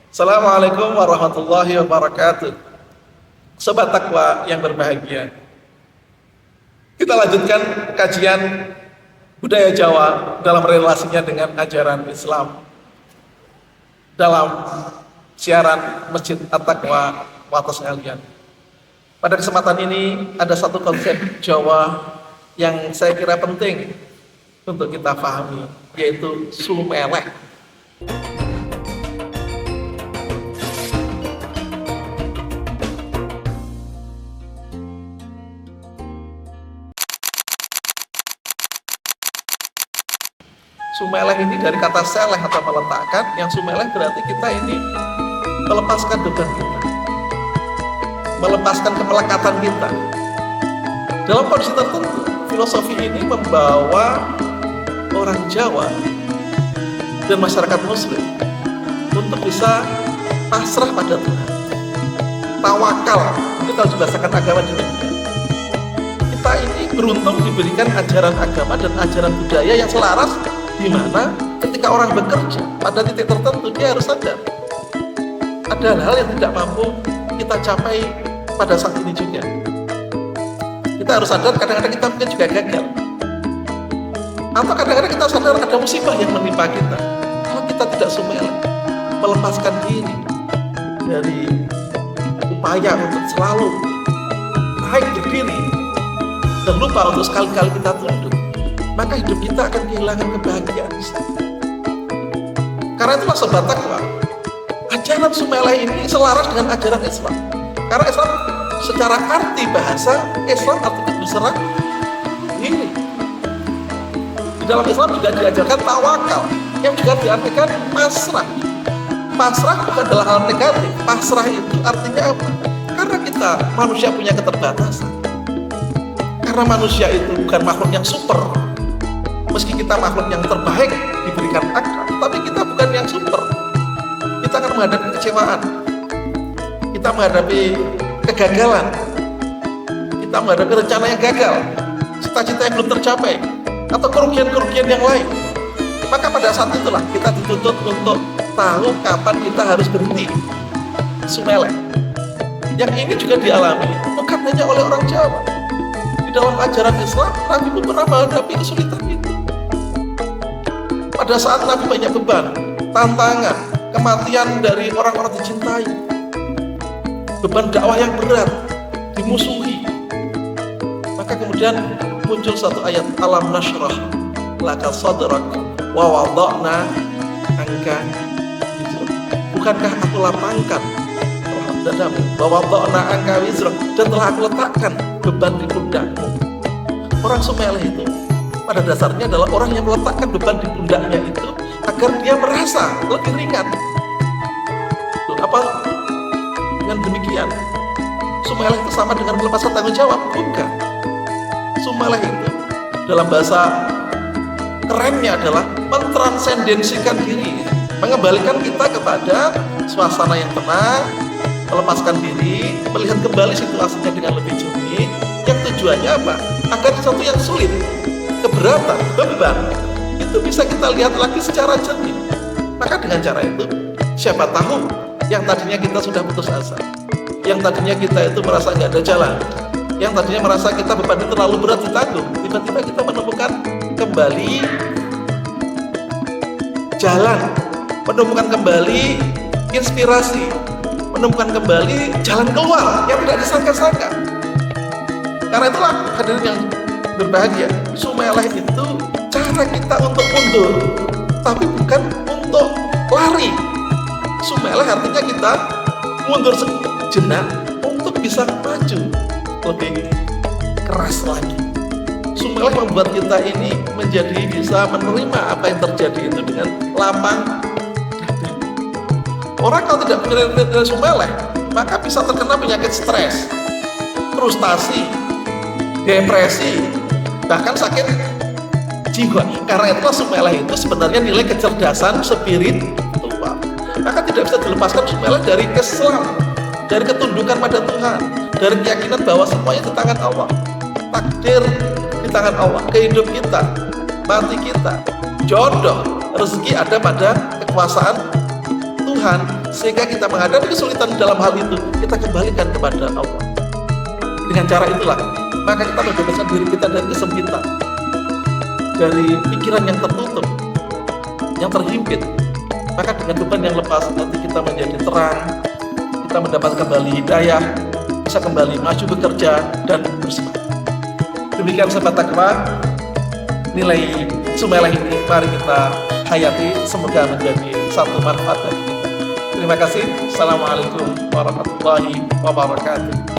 Assalamualaikum warahmatullahi wabarakatuh. Sobat takwa yang berbahagia, kita lanjutkan kajian budaya Jawa dalam relasinya dengan ajaran Islam dalam siaran Masjid At-Taqwa Wates Ngalian. Pada kesempatan ini ada satu konsep Jawa yang saya kira penting untuk kita pahami, yaitu sumeleh. Sumeleh ini dari kata seleh atau meletakkan, yang sumeleh berarti kita ini melepaskan beban kita, melepaskan kemelekatan kita. Dalam kondisi tertentu, filosofi ini membawa orang Jawa dan masyarakat Muslim untuk bisa pasrah pada Tuhan, tawakal. Kita harus berdasarkan agama di dunia. Kita ini beruntung diberikan ajaran agama dan ajaran budaya yang selaras, di mana ketika orang bekerja pada titik tertentu dia harus sadar ada hal-hal yang tidak mampu kita capai pada saat ini juga. Kita harus sadar kadang-kadang kita mungkin juga gagal, atau kadang-kadang kita sadar ada musibah yang menimpa kita. Kalau kita tidak sumeleh, melepaskan diri dari upaya untuk selalu naik berdiri dan lupa untuk sekali-kali kita tunduk, maka hidup kita akan kehilangan kebahagiaan. Karena itulah sobat takwa, ajaran sumeleh ini selaras dengan ajaran Islam. Karena Islam secara arti bahasa, Islam artinya berserah diri. Di dalam Islam juga diajarkan tawakal, yang juga diartikan pasrah. Pasrah bukan adalah hal negatif. Pasrah itu artinya apa? Karena kita manusia punya keterbatasan. Karena manusia itu bukan makhluk yang super. Meski kita makhluk yang terbaik diberikan akal, tapi kita bukan yang super. Kita akan menghadapi kecewaan, kita menghadapi kegagalan, kita menghadapi rencana yang gagal, cita-cita yang belum tercapai, atau kerugian-kerugian yang lain. Maka pada saat itulah kita dituntut untuk tahu kapan kita harus berhenti sumeleh. Yang ini juga dialami bukan hanya oleh orang Jawa. Di dalam ajaran Islam, Nabi pun pernah menghadapi kesulitan itu. Pada saat Nabi banyak beban, tantangan, kematian dari orang-orang dicintai, beban dakwah yang berat, dimusuhi, maka kemudian muncul satu ayat, alam nashrah laka sadrak wa wada'na anka wizrak. Bukankah aku lapangkan dadamu, wa wada'na anka wizrak, dan telah aku letakkan beban di pundakmu. Orang sumeleh itu pada dasarnya adalah orang yang meletakkan beban di pundaknya itu agar dia merasa lebih ringan. Apa dengan demikian sumeleh itu sama dengan melepaskan tanggung jawab? Bukan. Sumeleh itu dalam bahasa kerennya adalah mentransendensikan diri, mengembalikan kita kepada suasana yang tenang, melepaskan diri, melihat kembali situasinya dengan lebih jernih. Yang tujuannya apa? Agar sesuatu yang sulit, keberatan, beban, itu bisa kita lihat lagi secara jernih. Maka dengan cara itu, siapa tahu yang tadinya kita sudah putus asa, yang tadinya kita itu merasa nggak ada jalan, yang tadinya merasa kita beban itu terlalu berat ditanggung, tiba-tiba kita menemukan kembali jalan, menemukan kembali inspirasi, menemukan kembali jalan keluar yang tidak disangka-sangka. Karena itulah hadirin yang berbahagia, sumeleh itu cara kita untuk mundur, tapi bukan untuk lari. Sumeleh artinya kita mundur sejenak untuk bisa maju lebih keras lagi. Sumeleh membuat kita ini menjadi bisa menerima apa yang terjadi itu dengan lapang dada. Orang kalau tidak punya nilai sumeleh, maka bisa terkena penyakit stres, frustasi, depresi, bahkan sakit jiwa. Karena itulah sumeleh itu sebenarnya nilai kecerdasan spiritual. Maka tidak bisa dilepaskan sumeleh dari Islam, dari ketundukan pada Tuhan, dari keyakinan bahwa semuanya di tangan Allah, takdir di tangan Allah, kehidup kita, mati kita, jodoh, rezeki ada pada kekuasaan Tuhan. sehingga kita menghadapi kesulitan dalam hal itu, kita kembalikan kepada Allah. Dengan cara itulah, maka kita membebaskan diri kita dari kesempitan, dari pikiran yang tertutup, yang terhimpit. Maka dengan beban yang lepas, nanti kita menjadi terang, kita mendapat kembali hidayah, bisa kembali maju bekerja dan bersemangat. Demikian sahabat takwa, nilai Sumeleh ini mari kita hayati, semoga menjadi satu manfaat bagi kita. Terima kasih. Assalamualaikum warahmatullahi wabarakatuh.